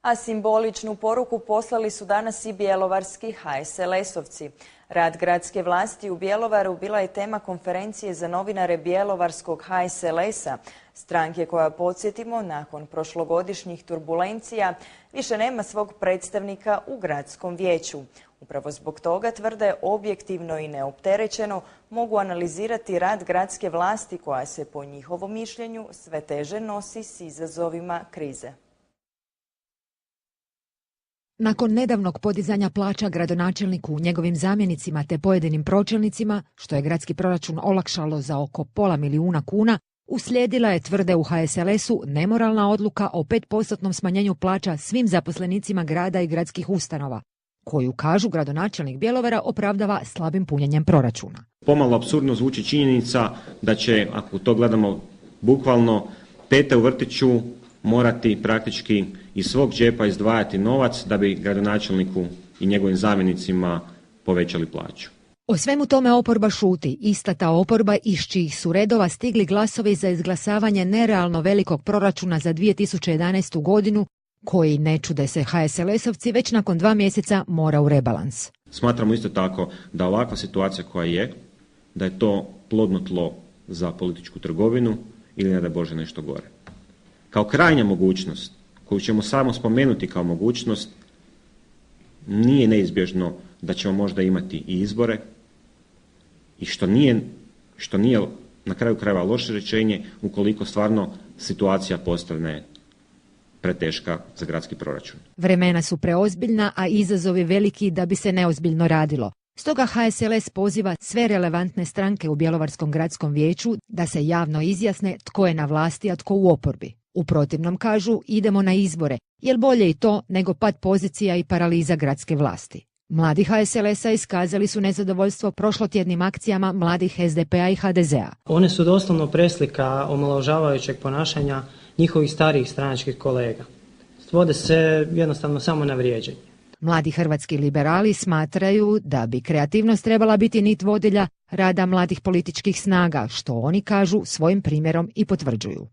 A simboličnu poruku poslali su danas i bjelovarski HSLS-ovci. Rad gradske vlasti u Bjelovaru bila je tema konferencije za novinare bjelovarskog HSLS-a, stranke koja, podsjetimo, nakon prošlogodišnjih turbulencija više nema svog predstavnika u gradskom vijeću. Upravo zbog toga, tvrde, objektivno i neopterećeno mogu analizirati rad gradske vlasti koja se, po njihovom mišljenju, sve teže nosi s izazovima krize. Nakon nedavnog podizanja plaća gradonačelniku, njegovim zamjenicima te pojedinim pročelnicima, što je gradski proračun olakšalo za oko pola milijuna kuna, uslijedila je, tvrde u HSLS-u, nemoralna odluka o 5% smanjenju plaća svim zaposlenicima grada i gradskih ustanova, koju, kažu, gradonačelnik Bjelovara opravdava slabim punjenjem proračuna. Pomalo apsurdno zvuči činjenica da će, ako to gledamo bukvalno, tete u vrtiću morati praktički iz svog džepa izdvajati novac da bi gradonačelniku i njegovim zamjenicima povećali plaću. O svemu tome oporba šuti, ista ta oporba iz čijih su redova stigli glasovi za izglasavanje nerealno velikog proračuna za 2011. godinu, koji, ne čude se HSLS-ovci, već nakon 2 mjeseca mora u rebalans. Smatramo isto tako da ovakva situacija koja je, da je to plodno tlo za političku trgovinu ili, ne daj Bože, nešto gore. Kao krajnja mogućnost, koju ćemo samo spomenuti kao mogućnost, nije neizbježno da ćemo možda imati i izbore, i što nije na kraju krajeva loše rješenje ukoliko stvarno situacija postane preteška za gradski proračun. Vremena su preozbiljna, a izazovi veliki da bi se neozbiljno radilo. Stoga HSLS poziva sve relevantne stranke u Bjelovarskom gradskom vijeću da se javno izjasne tko je na vlasti, a tko u oporbi. U protivnom, kažu, idemo na izbore, jer bolje i to nego pad pozicija i paraliza gradske vlasti. Mladi HSLS-a iskazali su nezadovoljstvo prošlotjednim akcijama mladih SDP-a i HDZ-a. One su doslovno preslika omalovažavajućeg ponašanja njihovih starijih stranačkih kolega. Svode se jednostavno samo na vrijeđanje. Mladi hrvatski liberali smatraju da bi kreativnost trebala biti nit vodilja rada mladih političkih snaga, što oni, kažu, svojim primjerom i potvrđuju.